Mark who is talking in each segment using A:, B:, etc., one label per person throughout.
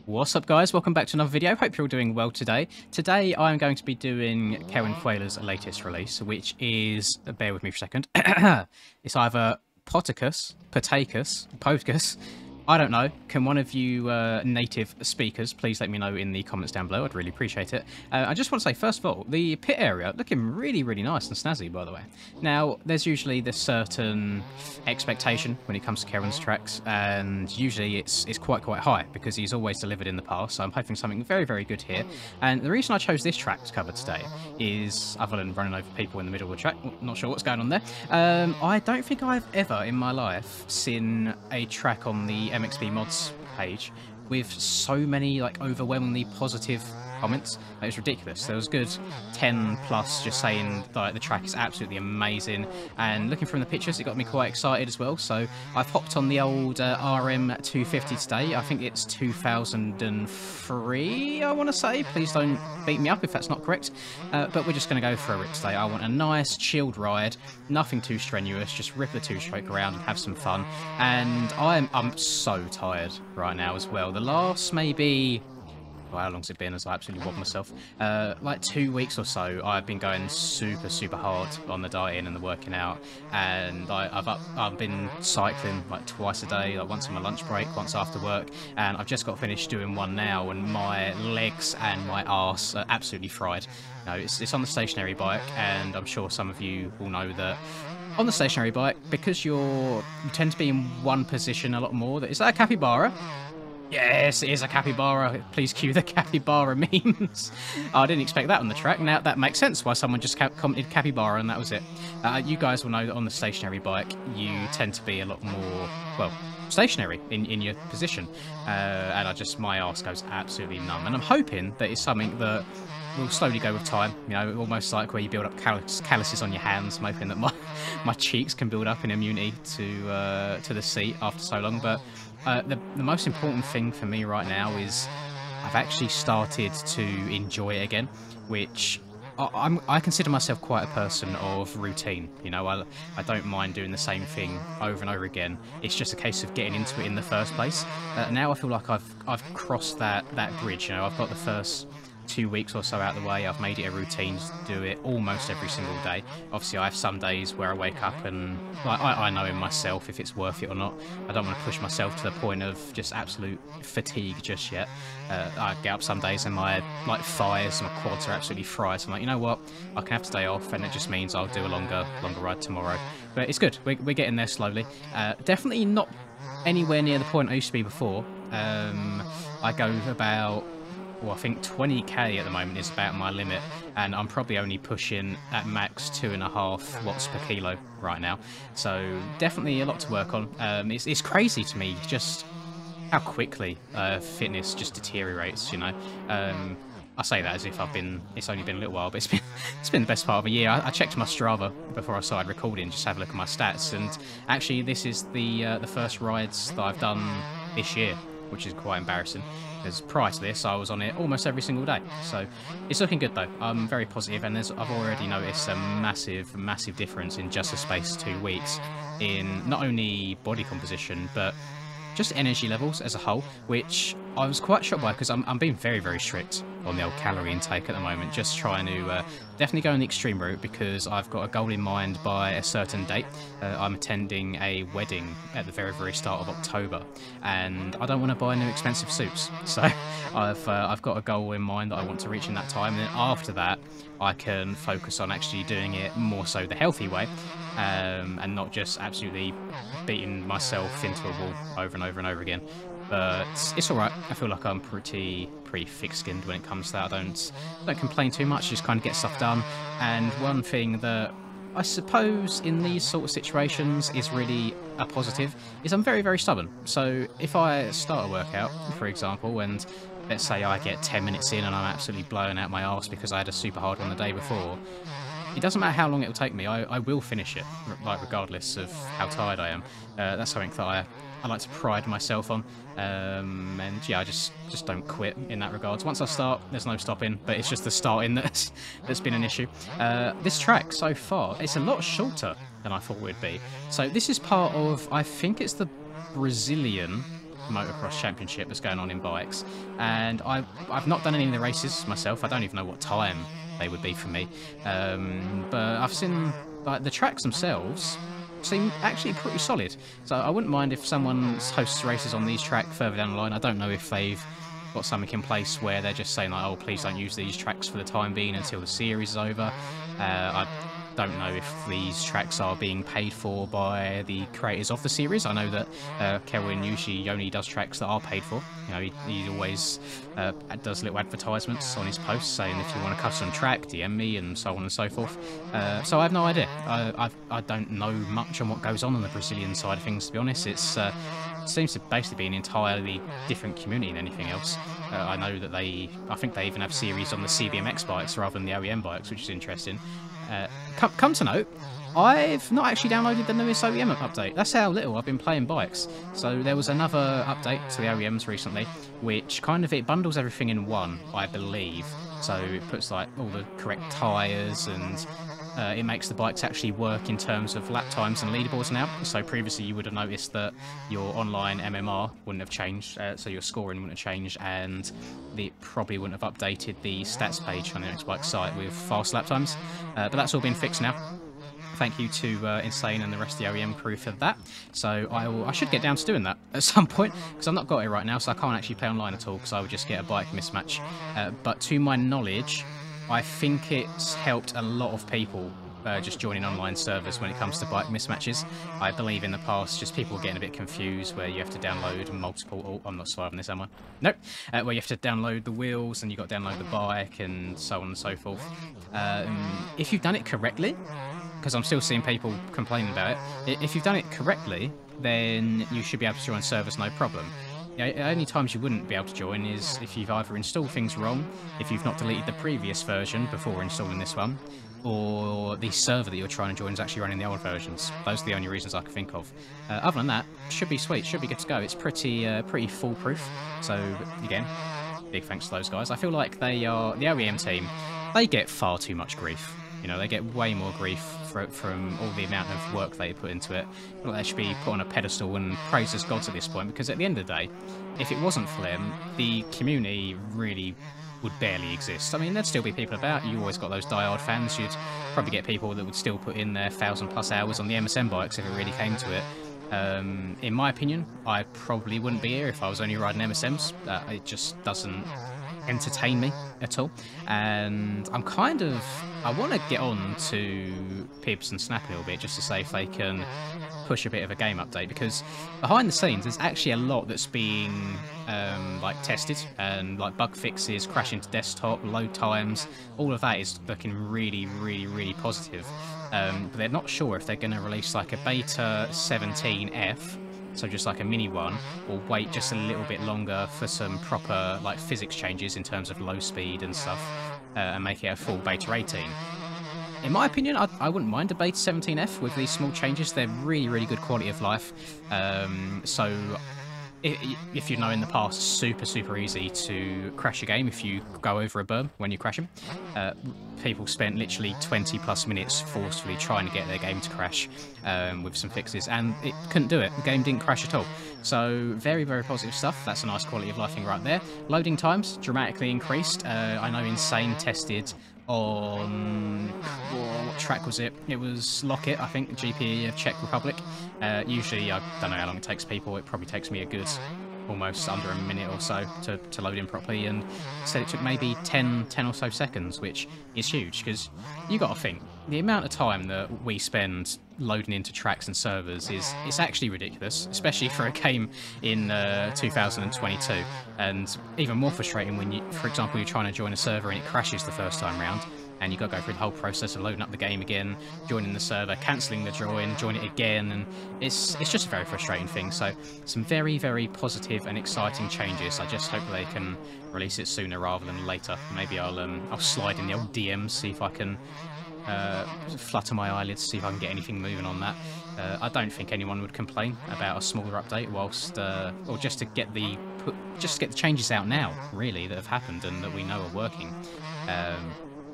A: What's up, guys? Welcome back to another video. Hope you're all doing well today. Today I'm going to be doing Karen Fuela's latest release, which is, bear with me for a second, it's either Poticus, I don't know. Can one of you native speakers please let me know in the comments down below? I'd really appreciate it. I just want to say, first of all, the pit area looking really, really nice and snazzy, by the way. Now, there's usually this certain expectation when it comes to Keren's tracks, and usually it's quite high because he's always delivered in the past. So I'm hoping something very, very good here. And the reason I chose this track to cover today is, other than running over people in the middle of the track, not sure what's going on there. I don't think I've ever in my life seen a track on the MXB mods page with so many like overwhelmingly positive comments. It was ridiculous. There was good 10 plus just saying that the track is absolutely amazing, and looking from the pictures it got me quite excited as well. So I've hopped on the old RM250 today. I think it's 2003, I want to say. Please don't beat me up if that's not correct, but we're just going to go for a rip today. I want a nice chilled ride, nothing too strenuous, just rip the two-stroke around and have some fun. And I'm so tired right now as well. The last maybe, well, how long's it been as I absolutely wobbed myself? Like 2 weeks or so, I've been going super hard on the dieting and the working out, and I've been cycling like twice a day, like once on my lunch break, once after work, and I've just got finished doing one now, and my legs and my arse are absolutely fried. You know, it's on the stationary bike, and I'm sure some of you will know that on the stationary bike, because you tend to be in one position a lot more. Is that a capybara? Yes, it is a capybara. Please cue the capybara memes. Oh, I didn't expect that on the track. Now that makes sense why someone just commented capybara and that was it. You guys will know that on the stationary bike, you tend to be a lot more, well, stationary in your position. And my arse goes absolutely numb. And I'm hoping that it's something that will slowly go with time, you know, almost like where you build up calluses on your hands. I'm hoping that my cheeks can build up in immunity to the seat after so long. But the most important thing for me right now is I've actually started to enjoy it again, which I consider myself quite a person of routine. You know, I don't mind doing the same thing over and over again. It's just a case of getting into it in the first place. Now I feel like I've crossed that bridge. You know, I've got the first 2 weeks or so out of the way. I've made it a routine to do it almost every single day. Obviously I have some days where I wake up and I know in myself if it's worth it or not. I don't want to push myself to the point of just absolute fatigue just yet. I get up some days and my thighs and my quads are absolutely fried, so I'm like, you know what, I can have today off, and it just means I'll do a longer ride tomorrow. But it's good, we're getting there slowly. Definitely not anywhere near the point I used to be before. I go about, well, I think 20k at the moment is about my limit, and I'm probably only pushing at max 2.5 watts per kilo right now. So definitely a lot to work on. It's crazy to me just how quickly fitness just deteriorates, you know. I say that as if it's only been a little while, but it's been the best part of a year. I checked my Strava before I started recording, just to have a look at my stats, and actually this is the first rides that I've done this year, which is quite embarrassing, because prior to this I was on it almost every single day. So it's looking good though. I'm very positive, and I've already noticed a massive difference in just the space of 2 weeks in not only body composition but just energy levels as a whole, which I was quite shocked by, because I'm being very strict on the old calorie intake at the moment, just trying to definitely go on the extreme route, because I've got a goal in mind by a certain date. I'm attending a wedding at the very start of October, and I don't want to buy new expensive suits, so I've got a goal in mind that I want to reach in that time, and then after that I can focus on actually doing it more so the healthy way, and not just absolutely beating myself into a wall over and over again. But it's alright. I feel like I'm pretty thick-skinned when it comes to that. I don't complain too much, just kind of get stuff done. And one thing that I suppose in these sort of situations is really a positive is I'm very stubborn. So if I start a workout, for example, and let's say I get 10 minutes in and I'm absolutely blowing out my arse because I had a super hard one the day before, it doesn't matter how long it'll take me, I will finish it, like regardless of how tired I am. That's something that I like to pride myself on, and yeah, I just don't quit in that regards. Once I start, there's no stopping, but it's just the starting that's been an issue. This track so far, it's a lot shorter than I thought it would be. So this is part of, I think it's the Brazilian motocross championship that's going on in bikes, and I've not done any of the races myself. I don't even know what time they would be for me, but I've seen like the tracks themselves seem actually pretty solid. So I wouldn't mind if someone hosts races on these tracks further down the line. I don't know if they've got something in place where they're just saying like, oh, please don't use these tracks for the time being until the series is over. I don't know if these tracks are being paid for by the creators of the series. I know that Kelvin usually only does tracks that are paid for. You know, he always does little advertisements on his posts saying if you want a custom track, DM me, and so on and so forth. So I have no idea. I don't know much on what goes on the Brazilian side of things, to be honest. It's seems to basically be an entirely different community than anything else. I know that I think they even have series on the CBMX bikes rather than the OEM bikes, which is interesting. Come to note, I've not actually downloaded the newest OEM update. That's how little I've been playing bikes. So there was another update to the OEMs recently, which kind of, it bundles everything in one, I believe. So it puts like all the correct tyres, and it makes the bikes actually work in terms of lap times and leaderboards now. So previously you would have noticed that your online MMR wouldn't have changed, so your scoring wouldn't have changed, and it probably wouldn't have updated the stats page on the next bike site with fast lap times. But that's all been fixed now. Thank you to Insane and the rest of the OEM crew for that. So I should get down to doing that at some point, because I've not got it right now, so I can't actually play online at all, because I would just get a bike mismatch. But to my knowledge, I think it's helped a lot of people just joining online servers when it comes to bike mismatches. I believe in the past, just people were getting a bit confused where you have to download multiple... Oh, I'm not surviving this, am I? Nope. Where you have to download the wheels and you've got to download the bike and so on and so forth. If you've done it correctly, because I'm still seeing people complaining about it, if you've done it correctly, then you should be able to join servers no problem. The only times you wouldn't be able to join is if you've either installed things wrong, if you've not deleted the previous version before installing this one, or the server that you're trying to join is actually running the old versions. Those are the only reasons I can think of. Other than that, should be sweet, should be good to go. It's pretty foolproof. So again, big thanks to those guys. I feel like they are, the OEM team, they get far too much grief. You know, they get way more grief from all the amount of work they put into it. Well, they should be put on a pedestal and praised as gods at this point, because at the end of the day, if it wasn't for them, the community really would barely exist. I mean, there'd still be people about. You always got those diehard fans. You'd probably get people that would still put in their 1,000+ hours on the MSM bikes if it really came to it. In my opinion, I probably wouldn't be here if I was only riding MSMs. It just doesn't entertain me at all, and I want to get on to Pibs and Snap a little bit just to say if they can push a bit of a game update, because behind the scenes there's actually a lot that's being like tested, and like bug fixes, crashing to desktop, load times, all of that is looking really positive. But they're not sure if they're going to release like a beta 17F, so just like a mini one, or wait just a little bit longer for some proper like physics changes in terms of low speed and stuff, and make it a full beta 18. In my opinion, I wouldn't mind a beta 17F with these small changes. They're really good quality of life. So if you know in the past, super easy to crash a game if you go over a berm when you're crashing. People spent literally 20+ minutes forcefully trying to get their game to crash with some fixes, and it couldn't do it. The game didn't crash at all. So very positive stuff. That's a nice quality of life thing right there. Loading times dramatically increased. I know Insane tested on what track was it? It was Lockett, I think, GP of Czech Republic. Usually, I don't know how long it takes people. It probably takes me a good almost under a minute or so to load in properly, and said it took maybe 10 or so seconds, which is huge, because you got to think the amount of time that we spend loading into tracks and servers it's actually ridiculous, especially for a game in 2022, and even more frustrating when you, for example, you're trying to join a server and it crashes the first time round, and you've got to go through the whole process of loading up the game again, joining the server, cancelling the join, join it again, and it's just a very frustrating thing. So some very positive and exciting changes. I just hope they can release it sooner rather than later. Maybe I'll slide in the old DMs, see if I can flutter my eyelids, see if I can get anything moving on that. I don't think anyone would complain about a smaller update, whilst or just to get the changes out now, really, that have happened and that we know are working.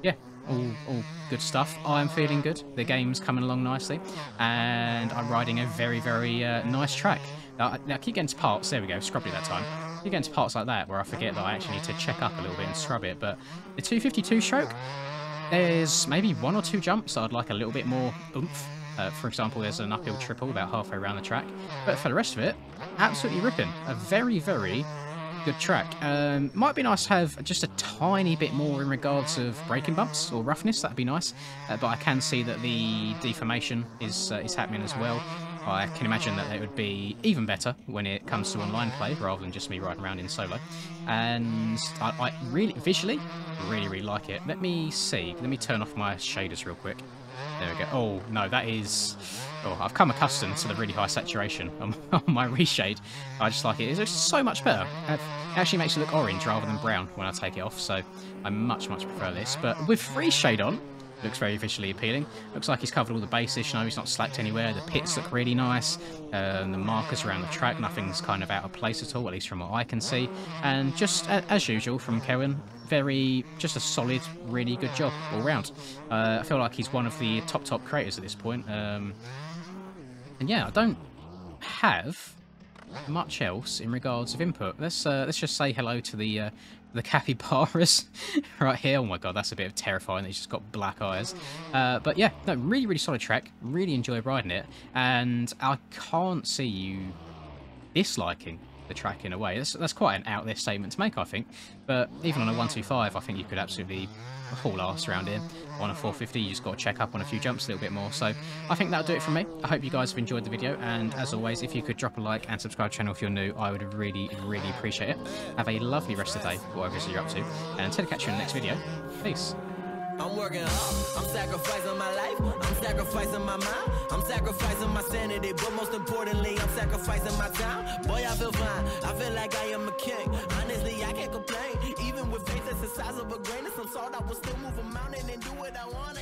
A: Yeah, all good stuff. I'm feeling good. The game's coming along nicely, and I'm riding a very, very nice track. Now, I keep getting to parts. There we go, scrubbed it that time. I keep getting to parts like that where I forget that I actually need to check up a little bit and scrub it. But the 252 stroke, there's maybe 1 or 2 jumps I'd like a little bit more oomph. For example, there's an uphill triple about halfway around the track. But for the rest of it, absolutely ripping. A very, very good track. Might be nice to have just a tiny bit more in regards of braking bumps or roughness. That'd be nice. But I can see that the deformation is happening as well. I can imagine that it would be even better when it comes to online play rather than just me riding around in solo. And I really, visually, really like it. Let me see. Let me turn off my shaders real quick. There we go. Oh, no, that is... Oh, I've come accustomed to the really high saturation on my reshade. I just like it. It's just so much better. It actually makes it look orange rather than brown when I take it off, so I much prefer this. But with reshade on, looks very visually appealing. Looks like he's covered all the bases. You know, he's not slacked anywhere. The pits look really nice. The markers around the track, nothing's kind of out of place at all, at least from what I can see. And just as usual from Kevin, just a solid, really good job all round. I feel like he's one of the top creators at this point. And yeah, I don't have much else in regards of input. Let's just say hello to the capybaras right here. Oh my god, that's a bit of terrifying. He's just got black eyes. But yeah, no, really solid track. Really enjoy riding it, and I can't see you disliking the track in a way. That's quite an out there statement to make, I think. But even on a 125, I think you could absolutely haul ass around here. On a 450, you just got to check up on a few jumps a little bit more. So I think that'll do it from me. I hope you guys have enjoyed the video, and as always, if you could drop a like and subscribe to the channel if you're new, I would really appreciate it. Have a lovely rest of the day, whatever it is you're up to, and until I catch you in the next video, peace.
B: I'm working hard, I'm sacrificing my life, I'm sacrificing my mind, I'm sacrificing my sanity, but most importantly, I'm sacrificing my time. Boy, I feel fine, I feel like I am a king. Honestly, I can't complain, even with faith that's the size of a grain of some salt, I will still move a mountain and do what I want.